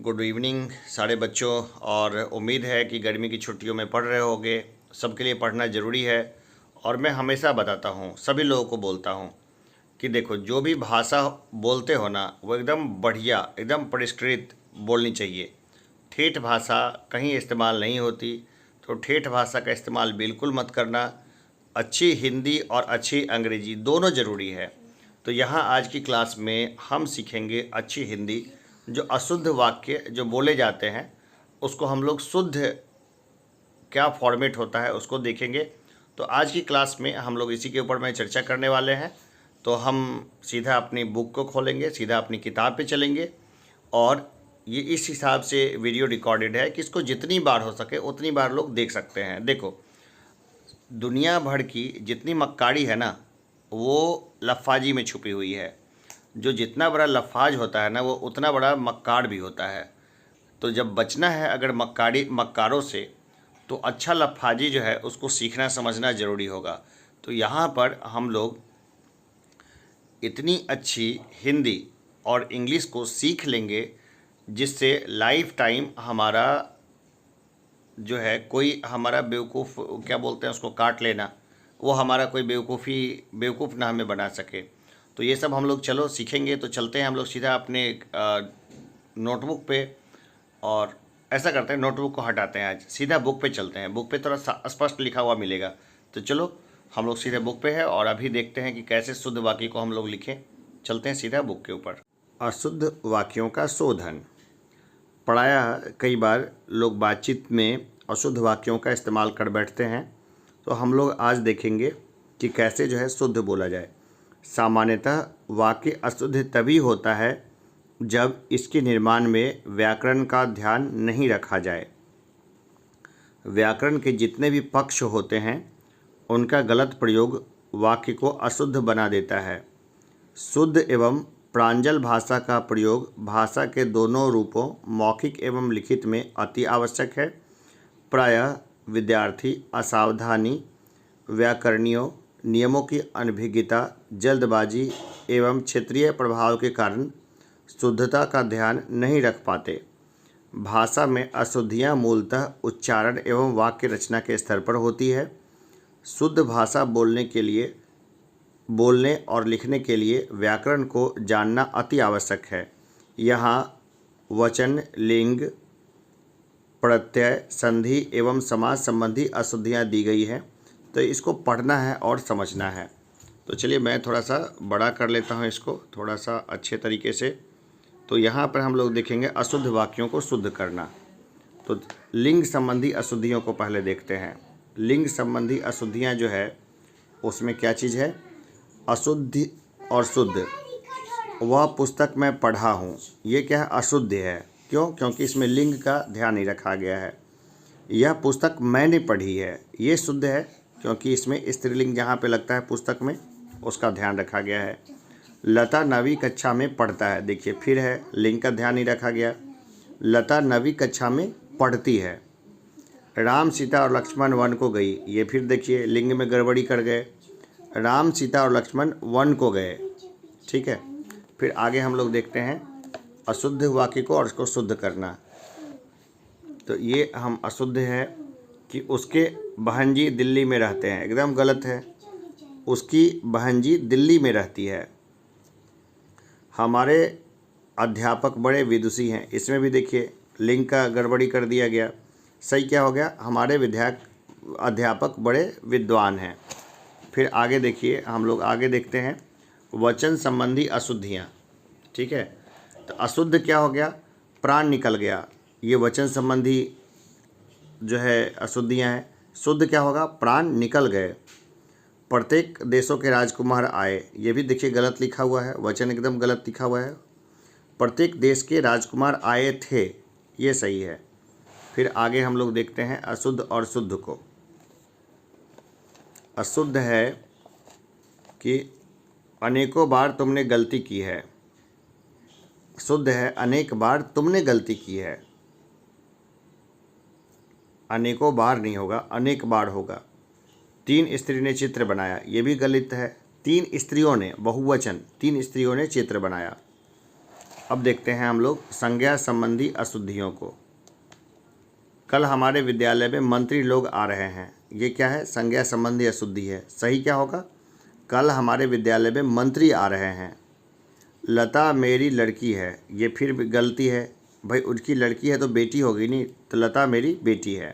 Good evening सारे बच्चों। और उम्मीद है कि गर्मी की छुट्टियों में पढ़ रहे होगे। सबके लिए पढ़ना ज़रूरी है। और मैं हमेशा बताता हूँ, सभी लोगों को बोलता हूँ कि देखो, जो भी भाषा बोलते हो ना, वो एकदम बढ़िया, एकदम परिष्कृत बोलनी चाहिए। ठेठ भाषा कहीं इस्तेमाल नहीं होती, तो ठेठ भाषा का इस्तेमाल बिल्कुल मत करना। अच्छी हिंदी और अच्छी अंग्रेजी दोनों ज़रूरी है। तो यहाँ आज की क्लास में हम सीखेंगे अच्छी हिंदी। जो अशुद्ध वाक्य जो बोले जाते हैं, उसको हम लोग शुद्ध क्या फॉर्मेट होता है उसको देखेंगे। तो आज की क्लास में हम लोग इसी के ऊपर में चर्चा करने वाले हैं। तो हम सीधा अपनी बुक को खोलेंगे, सीधा अपनी किताब पे चलेंगे। और ये इस हिसाब से वीडियो रिकॉर्डेड है कि इसको जितनी बार हो सके उतनी बार लोग देख सकते हैं। देखो, दुनिया भर की जितनी मक्कारी है ना, वो लफ्फाजी में छुपी हुई है। जो जितना बड़ा लफ्फाज होता है ना, वो उतना बड़ा मक्कार भी होता है। तो जब बचना है अगर मक्कारों से, तो अच्छा लफ्फाजी जो है उसको सीखना समझना ज़रूरी होगा। तो यहाँ पर हम लोग इतनी अच्छी हिंदी और इंग्लिश को सीख लेंगे जिससे लाइफ टाइम हमारा जो है, कोई हमारा बेवकूफ़ क्या बोलते हैं उसको, काट लेना, वो हमारा कोई बेवकूफ़ ना हमें बना सके। तो ये सब हम लोग चलो सीखेंगे। तो चलते हैं हम लोग सीधा अपने नोटबुक पे। और ऐसा करते हैं, नोटबुक को हटाते हैं, आज सीधा बुक पे चलते हैं। बुक पे थोड़ा स्पष्ट लिखा हुआ मिलेगा। तो चलो हम लोग सीधे बुक पे है और अभी देखते हैं कि कैसे शुद्ध वाक्य को हम लोग लिखें। चलते हैं सीधा बुक के ऊपर। अशुद्ध वाक्यों का शोधन। पढ़ाया कई बार लोग बातचीत में अशुद्ध वाक्यों का इस्तेमाल कर बैठते हैं। तो हम लोग आज देखेंगे कि कैसे जो है शुद्ध बोला जाए। सामान्यतः वाक्य अशुद्ध तभी होता है जब इसके निर्माण में व्याकरण का ध्यान नहीं रखा जाए। व्याकरण के जितने भी पक्ष होते हैं, उनका गलत प्रयोग वाक्य को अशुद्ध बना देता है। शुद्ध एवं प्रांजल भाषा का प्रयोग भाषा के दोनों रूपों, मौखिक एवं लिखित में अति आवश्यक है। प्रायः विद्यार्थी असावधानी, व्याकरणीय नियमों की अनभिज्ञता, जल्दबाजी एवं क्षेत्रीय प्रभाव के कारण शुद्धता का ध्यान नहीं रख पाते। भाषा में अशुद्धियाँ मूलतः उच्चारण एवं वाक्य रचना के स्तर पर होती है। शुद्ध भाषा बोलने और लिखने के लिए व्याकरण को जानना अति आवश्यक है। यहाँ वचन, लिंग, प्रत्यय, संधि एवं समाज संबंधी अशुद्धियाँ दी गई हैं। तो इसको पढ़ना है और समझना है। तो चलिए मैं थोड़ा सा बड़ा कर लेता हूँ इसको, थोड़ा सा अच्छे तरीके से। तो यहाँ पर हम लोग देखेंगे अशुद्ध वाक्यों को शुद्ध करना। तो लिंग संबंधी अशुद्धियों को पहले देखते हैं। लिंग संबंधी अशुद्धियाँ जो है, उसमें क्या चीज़ है? अशुद्ध और शुद्ध। वह पुस्तक मैं पढ़ा हूँ, ये क्या है? अशुद्ध है। क्यों? क्योंकि इसमें लिंग का ध्यान नहीं रखा गया है। यह पुस्तक मैंने पढ़ी है, ये शुद्ध है क्योंकि इसमें स्त्रीलिंग जहाँ पे लगता है पुस्तक में, उसका ध्यान रखा गया है। लता 9वीं कक्षा में पढ़ता है, देखिए फिर है, लिंग का ध्यान नहीं रखा गया। लता 9वीं कक्षा में पढ़ती है। राम, सीता और लक्ष्मण वन को गई, ये फिर देखिए लिंग में गड़बड़ी कर गए। राम, सीता और लक्ष्मण वन को गए, ठीक है। फिर आगे हम लोग देखते हैं अशुद्ध वाक्य को और उसको शुद्ध करना। तो ये हम अशुद्ध है कि उसके बहन जी दिल्ली में रहते हैं, एकदम गलत है। उसकी बहन जी दिल्ली में रहती है। हमारे अध्यापक बड़े विदुषी हैं, इसमें भी देखिए लिंग का गड़बड़ी कर दिया गया। सही क्या हो गया? हमारे अध्यापक बड़े विद्वान हैं। फिर आगे देखिए, हम लोग आगे देखते हैं वचन संबंधी अशुद्धियाँ, ठीक है। तो अशुद्ध क्या हो गया? प्राण निकल गया। ये वचन संबंधी जो है अशुद्धियाँ हैं। शुद्ध क्या होगा? प्राण निकल गए। प्रत्येक देशों के राजकुमार आए, ये भी देखिए गलत लिखा हुआ है, वचन एकदम गलत लिखा हुआ है। प्रत्येक देश के राजकुमार आए थे, ये सही है। फिर आगे हम लोग देखते हैं अशुद्ध और शुद्ध को। अशुद्ध है कि अनेकों बार तुमने गलती की है। शुद्ध है अनेक बार तुमने गलती की है। अनेकों बार नहीं होगा, अनेक बार होगा। 3 स्त्री ने चित्र बनाया, ये भी गलत है। 3 स्त्रियों ने, बहुवचन, 3 स्त्रियों ने चित्र बनाया। अब देखते हैं हम लोग संज्ञा संबंधी अशुद्धियों को। कल हमारे विद्यालय में मंत्री लोग आ रहे हैं। ये क्या है? संज्ञा संबंधी अशुद्धि है। सही क्या होगा? कल हमारे विद्यालय में मंत्री आ रहे हैं। लता मेरी लड़की है, ये फिर भी गलती है भाई, उनकी लड़की है तो बेटी होगी नहीं, तो लता मेरी बेटी है।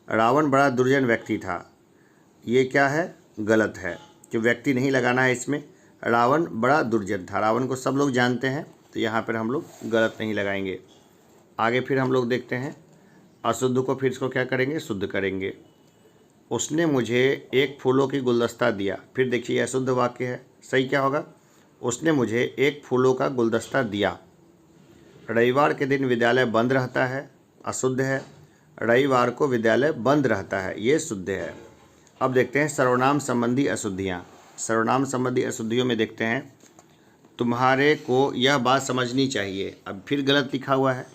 रावण बड़ा दुर्जन व्यक्ति था, ये क्या है? गलत है, कि व्यक्ति नहीं लगाना है इसमें। रावण बड़ा दुर्जन था, रावण को सब लोग जानते हैं, तो यहाँ पर हम लोग गलत नहीं लगाएंगे। आगे फिर हम लोग देखते हैं अशुद्ध को, फिर इसको क्या करेंगे? शुद्ध करेंगे। उसने मुझे एक फूलों की गुलदस्ता दिया। फिर देखिए अशुद्ध वाक्य है, सही क्या होगा? उसने मुझे एक फूलों का गुलदस्ता दिया। रविवार के दिन विद्यालय बंद रहता है, अशुद्ध है। रविवार को विद्यालय बंद रहता है, ये शुद्ध है। अब देखते हैं सर्वनाम संबंधी अशुद्धियाँ। सर्वनाम संबंधी अशुद्धियों में देखते हैं तुम्हारे को यह बात समझनी चाहिए। अब फिर गलत लिखा हुआ है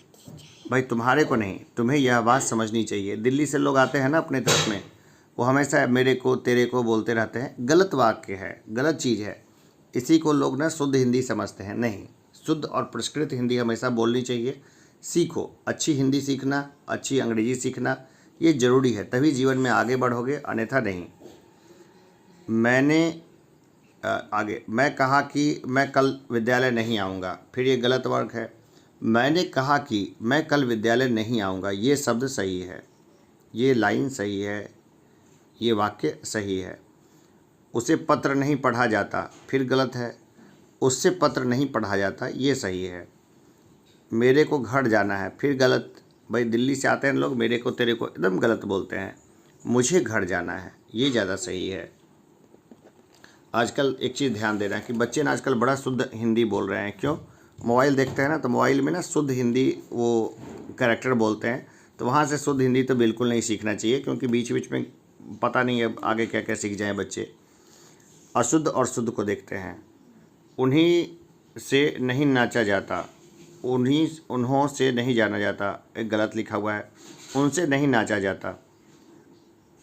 भाई, तुम्हारे को नहीं, तुम्हें यह बात समझनी चाहिए। दिल्ली से लोग आते हैं ना अपने तरफ में, वो हमेशा मेरे को तेरे को बोलते रहते हैं। गलत वाक्य है, गलत चीज़ है। इसी को लोग ना शुद्ध हिंदी समझते हैं। नहीं, शुद्ध और परिष्कृत हिंदी हमेशा बोलनी चाहिए। सीखो, अच्छी हिंदी सीखना, अच्छी अंग्रेजी सीखना ये ज़रूरी है, तभी जीवन में आगे बढ़ोगे, अन्यथा नहीं। आगे मैं कहा कि मैं कल विद्यालय नहीं आऊँगा, फिर ये गलत वाक्य है। मैंने कहा कि मैं कल विद्यालय नहीं आऊँगा, ये शब्द सही है, ये लाइन सही है, ये वाक्य सही है। उसे पत्र नहीं पढ़ा जाता, फिर गलत है। उससे पत्र नहीं पढ़ा जाता, ये सही है। मेरे को घर जाना है, फिर गलत। भाई दिल्ली से आते हैं लोग, मेरे को तेरे को एकदम गलत बोलते हैं। मुझे घर जाना है, ये ज़्यादा सही है। आजकल एक चीज़ ध्यान देना है कि बच्चे ना आजकल बड़ा शुद्ध हिंदी बोल रहे हैं। क्यों? मोबाइल देखते हैं ना, तो मोबाइल में ना शुद्ध हिंदी वो कैरेक्टर बोलते हैं, तो वहाँ से शुद्ध हिंदी तो बिल्कुल नहीं सीखना चाहिए, क्योंकि बीच बीच में पता नहीं है आगे क्या क्या सीख जाएं बच्चे। अशुद्ध और शुद्ध को देखते हैं। उन्हीं से नहीं नाचा जाता, उन्हों से नहीं जाना जाता, एक गलत लिखा हुआ है। उनसे नहीं नाचा जाता।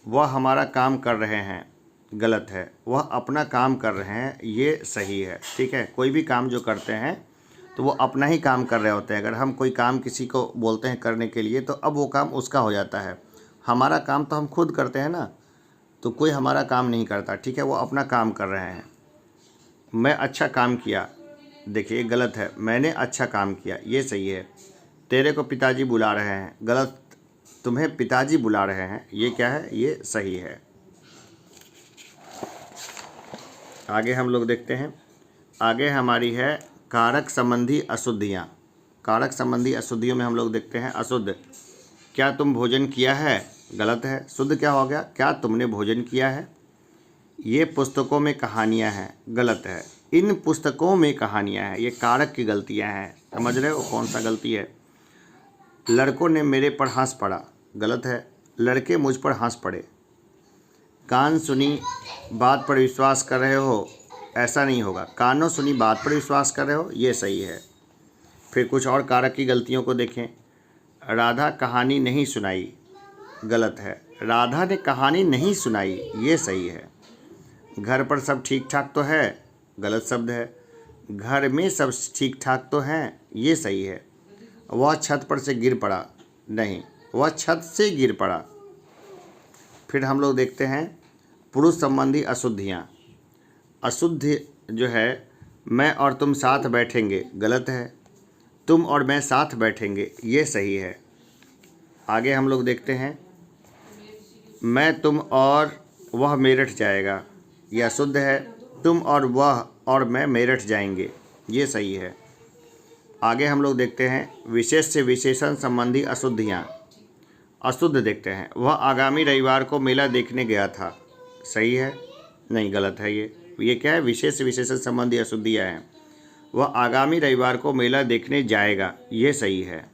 वह हमारा काम कर रहे हैं, गलत है। वह अपना काम कर रहे हैं, ये सही है। ठीक है, कोई भी काम जो करते हैं तो वो अपना ही काम कर रहे होते हैं। अगर हम कोई काम किसी को बोलते हैं करने के लिए, तो अब वो काम उसका हो जाता है। हमारा काम तो हम खुद करते हैं ना, तो कोई हमारा काम नहीं करता। ठीक है, वो अपना काम कर रहे हैं। मैं अच्छा काम किया, देखिए गलत है। मैंने अच्छा काम किया, ये सही है। तेरे को पिताजी बुला रहे हैं, गलत। तुम्हें पिताजी बुला रहे हैं, ये क्या है? ये सही है। आगे हम लोग देखते हैं। आगे हमारी है कारक संबंधी अशुद्धियाँ। कारक संबंधी अशुद्धियों में हम लोग देखते हैं अशुद्ध। क्या तुम भोजन किया है? गलत है। शुद्ध क्या हो गया? क्या तुमने भोजन किया है? ये पुस्तकों में कहानियाँ हैं, गलत है। इन पुस्तकों में कहानियाँ हैं, ये कारक की गलतियाँ हैं। समझ रहे हो कौन सा गलती है? लड़कों ने मेरे पर हंस पड़ा, गलत है। लड़के मुझ पर हंस पड़े। कान सुनी बात पर विश्वास कर रहे हो, ऐसा नहीं होगा। कानों सुनी बात पर विश्वास कर रहे हो, ये सही है। फिर कुछ और कारक की गलतियों को देखें। राधा कहानी नहीं सुनाई, गलत है। राधा ने कहानी नहीं सुनाई, ये सही है। घर पर सब ठीक ठाक तो है, गलत शब्द है। घर में सब ठीक ठाक तो हैं, ये सही है। वह छत पर से गिर पड़ा, नहीं, वह छत से गिर पड़ा। फिर हम लोग देखते हैं पुरुष संबंधी अशुद्धियाँ। अशुद्ध जो है, मैं और तुम साथ बैठेंगे, गलत है। तुम और मैं साथ बैठेंगे, ये सही है। आगे हम लोग देखते हैं मैं, तुम और वह मेरठ जाएगा, यह अशुद्ध है। तुम और वह और मैं मेरठ जाएंगे, ये सही है। आगे हम लोग देखते हैं विशेष से विशेषण संबंधी अशुद्धियाँ। अशुद्ध देखते हैं, वह आगामी रविवार को मेला देखने गया था, सही है? नहीं, गलत है। ये क्या है? विशेष से विशेषण संबंधी अशुद्धियाँ हैं। वह आगामी रविवार को मेला देखने जाएगा, ये सही है।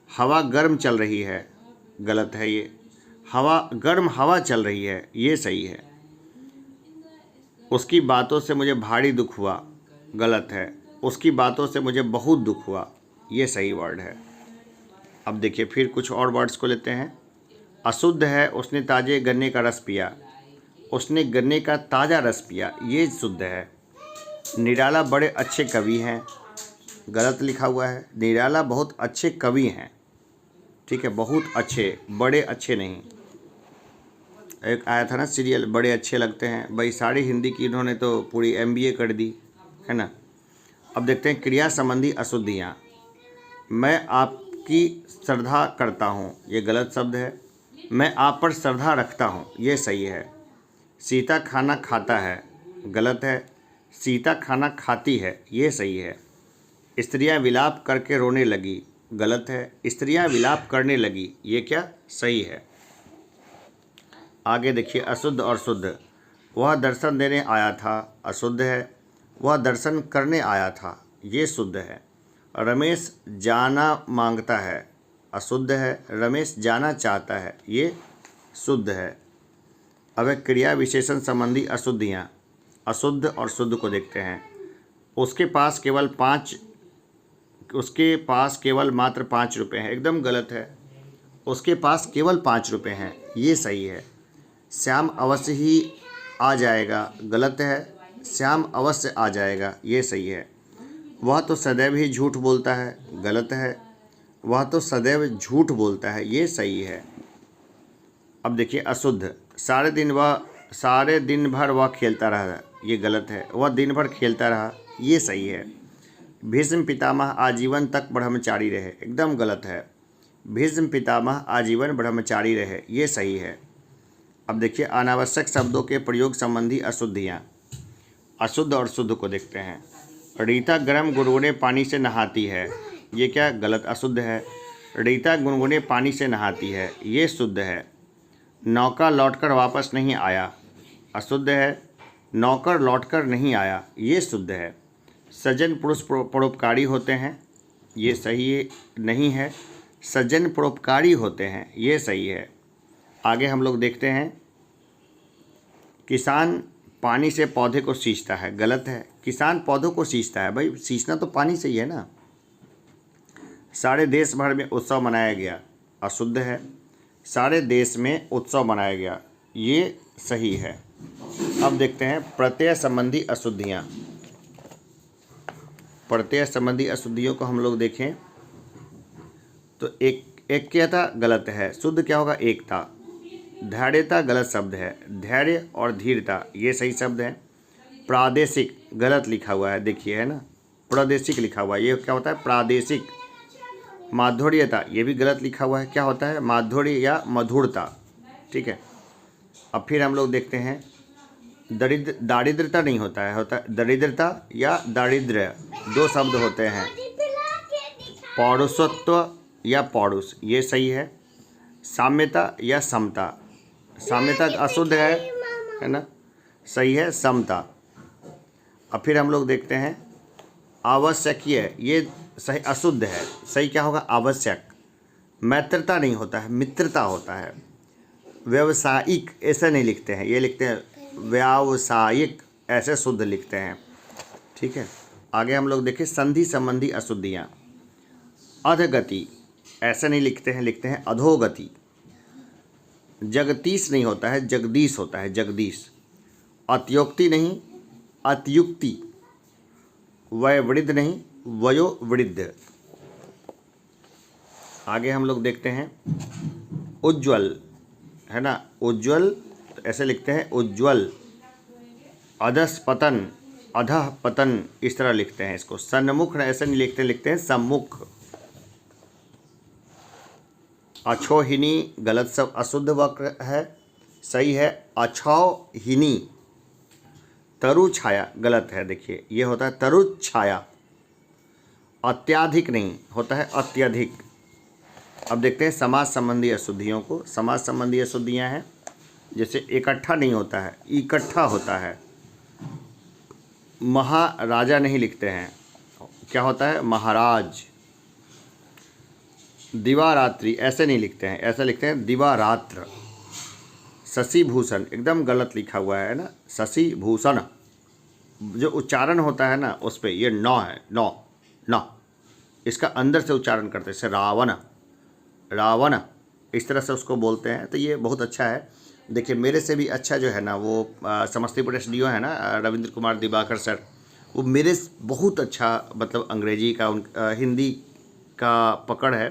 हवा गर्म चल रही है, गलत है। ये गर्म हवा चल रही है, ये सही है। उसकी बातों से मुझे भारी दुख हुआ, गलत है। उसकी बातों से मुझे बहुत दुख हुआ, ये सही वर्ड है। अब देखिए फिर कुछ और वर्ड्स को लेते हैं। अशुद्ध है, उसने ताजे गन्ने का रस पिया, उसने गन्ने का ताज़ा रस पिया, ये शुद्ध है। निराला बड़े अच्छे कवि हैं, गलत लिखा हुआ है। निराला बहुत अच्छे कवि हैं, ठीक है, बहुत अच्छे, बड़े अच्छे नहीं। एक आया था ना सीरियल, बड़े अच्छे लगते हैं, भाई सारी हिंदी की इन्होंने तो पूरी MBA कर दी है ना। अब देखते हैं क्रिया संबंधी अशुद्धियाँ। मैं आपकी श्रद्धा करता हूँ, ये गलत शब्द है। मैं आप पर श्रद्धा रखता हूँ, ये सही है। सीता खाना खाता है, गलत है। सीता खाना खाती है, ये सही है। स्त्रियाँ विलाप करके रोने लगी, गलत है। स्त्रियाँ विलाप करने लगी, ये क्या सही है। आगे देखिए अशुद्ध और शुद्ध। वह दर्शन देने आया था, अशुद्ध है। वह दर्शन करने आया था, ये शुद्ध है। रमेश जाना मांगता है, अशुद्ध है। रमेश जाना चाहता है, ये शुद्ध है। अब एक क्रिया विशेषण संबंधी अशुद्धियाँ, अशुद्ध और शुद्ध को देखते हैं। उसके पास केवल मात्र 5 रुपये हैं, एकदम गलत है। उसके पास केवल 5 रुपये हैं, ये सही है। श्याम अवश्य ही आ जाएगा, गलत है। श्याम अवश्य आ जाएगा, ये सही है। वह तो सदैव ही झूठ बोलता है, गलत है। वह तो सदैव झूठ बोलता है, ये सही है। अब देखिए अशुद्ध। सारे दिन भर वह खेलता रहा, ये गलत है। वह दिन भर खेलता रहा, ये सही है। भीष्म पितामह आजीवन तक ब्रह्मचारी रहे, एकदम गलत है। भीष्म पितामह आजीवन ब्रह्मचारी रहे, ये सही है। अब देखिए अनावश्यक शब्दों के प्रयोग संबंधी अशुद्धियाँ, अशुद्ध और शुद्ध को देखते हैं। रीता गर्म गुनगुने पानी से नहाती है, ये क्या गलत, अशुद्ध है। रीता गुनगुने पानी से नहाती है, ये शुद्ध है। नौका लौटकर वापस नहीं आया, अशुद्ध है। नौकर लौटकर नहीं आया, ये शुद्ध है। सज्जन पुरुष परोपकारी होते हैं, ये सही नहीं है। सज्जन परोपकारी होते हैं, ये सही है। आगे हम लोग देखते हैं किसान पानी से पौधे को सींचता है, गलत है। किसान पौधों को सींचता है, भाई सींचना तो पानी से ही है ना। सारे देश भर में उत्सव मनाया गया, अशुद्ध है। सारे देश में उत्सव मनाया गया, ये सही है। अब देखते हैं प्रत्यय संबंधी अशुद्धियाँ। प्रत्यय संबंधी अशुद्धियों को हम लोग देखें तो एक क्या था, गलत है। शुद्ध क्या होगा, एक था। धैर्यता गलत शब्द है। धैर्य और धीरता ये सही शब्द है। प्रादेशिक गलत लिखा हुआ है, देखिए है ना, प्रादेशिक लिखा हुआ है, ये क्या होता है प्रादेशिक। माधुर्यता ये भी गलत लिखा हुआ है, क्या होता है माधुर्य या मधुरता, ठीक है। अब फिर हम लोग देखते हैं दारिद्रता नहीं होता है, होता है दरिद्रता या दारिद्र्य, 2 शब्द होते हैं। पौरुषत्व या पौरुष, ये सही है। साम्यता या समता, साम्यता अशुद्ध है ना, सही है समता। अब फिर हम लोग देखते हैं आवश्यकीय, ये सही अशुद्ध है, सही क्या होगा आवश्यक। मैत्रता नहीं होता है, मित्रता होता है। व्यावसायिक ऐसे नहीं लिखते हैं, ये लिखते हैं व्यावसायिक, ऐसे शुद्ध लिखते हैं, ठीक है। आगे हम लोग देखें संधि संबंधी अशुद्धियाँ। अधगति ऐसे नहीं लिखते हैं, लिखते हैं अधोगति। जगदीश नहीं होता है, जगदीश होता है, जगदीश। अत्योक्ति नहीं, अत्युक्ति। वयोवृद्ध नहीं, वयोवृद्ध। आगे हम लोग देखते हैं उज्ज्वल, है ना, उज्ज्वल तो ऐसे लिखते हैं उज्ज्वल। अधस पतन, अधः पतन, इस तरह लिखते हैं इसको। सन्मुख ऐसे नहीं लिखते, लिखते हैं सम्मुख। अछोहिनी गलत सब, अशुद्ध वक्र है, सही है अछौहिनी। तरु छाया गलत है, देखिए ये होता है तरु छाया। अत्याधिक नहीं, होता है अत्यधिक। अब देखते हैं समाज संबंधी अशुद्धियों को। समाज संबंधी अशुद्धियाँ हैं जैसे इकट्ठा नहीं होता है, इकट्ठा होता है। महाराजा नहीं लिखते हैं, क्या होता है महाराज। दिवारात्रि ऐसे नहीं लिखते हैं, ऐसे लिखते हैं दिवारात्र। शशि भूषण एकदम गलत लिखा हुआ है ना, शशि भूषण। जो उच्चारण होता है ना उस पर ये नौ है, नौ न, इसका अंदर से उच्चारण करते हैं, जैसे रावण, रावण इस तरह से उसको बोलते हैं। तो ये बहुत अच्छा है। देखिए मेरे से भी अच्छा जो है ना वो समस्तीपुर SDO है ना रविंद्र कुमार दिवाकर सर, वो मेरे बहुत अच्छा मतलब अंग्रेजी का हिंदी का पकड़ है।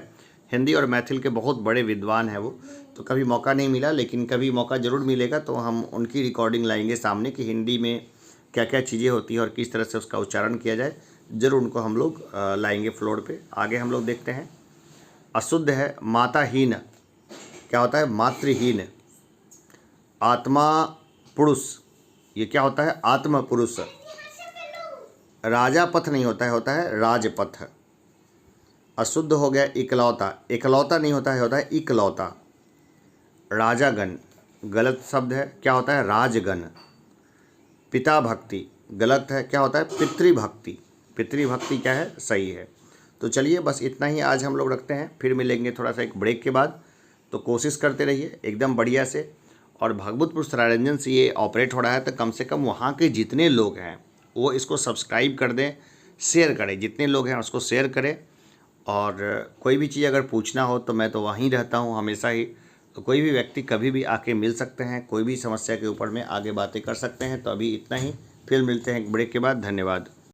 हिंदी और मैथिल के बहुत बड़े विद्वान हैं वो। तो कभी मौका नहीं मिला, लेकिन कभी मौका ज़रूर मिलेगा तो हम उनकी रिकॉर्डिंग लाएंगे सामने कि हिंदी में क्या क्या चीज़ें होती हैं और किस तरह से उसका उच्चारण किया जाए। ज़रूर उनको हम लोग लाएंगे फ्लोर पे। आगे हम लोग देखते हैं। अशुद्ध है माताहीन, क्या होता है? मातृहीन। आत्मा पुरुष, ये क्या होता है? आत्म पुरुष। राजा पथ नहीं होता है, होता है राजपथ। अशुद्ध हो गया इकलौता, इकलौता नहीं होता है, होता है इकलौता। राजागण गलत शब्द है, क्या होता है? राजगण। पिता भक्ति गलत है, क्या होता है? पितृभक्ति। पितृभक्ति क्या है? सही है। तो चलिए बस इतना ही आज हम लोग रखते हैं, फिर मिलेंगे थोड़ा सा एक ब्रेक के बाद। तो कोशिश करते रहिए एकदम बढ़िया से। और भगवतपुर सरायरंजन से ये ऑपरेट हो रहा है तो कम से कम वहाँ के जितने लोग हैं वो इसको सब्सक्राइब कर दें, शेयर करें। जितने लोग हैं उसको शेयर करें। और कोई भी चीज़ अगर पूछना हो तो मैं तो वहीं रहता हूँ हमेशा ही। तो कोई भी व्यक्ति कभी भी आके मिल सकते हैं, कोई भी समस्या के ऊपर में आगे बातें कर सकते हैं। तो अभी इतना ही, फिर मिलते हैं एक ब्रेक के बाद। धन्यवाद।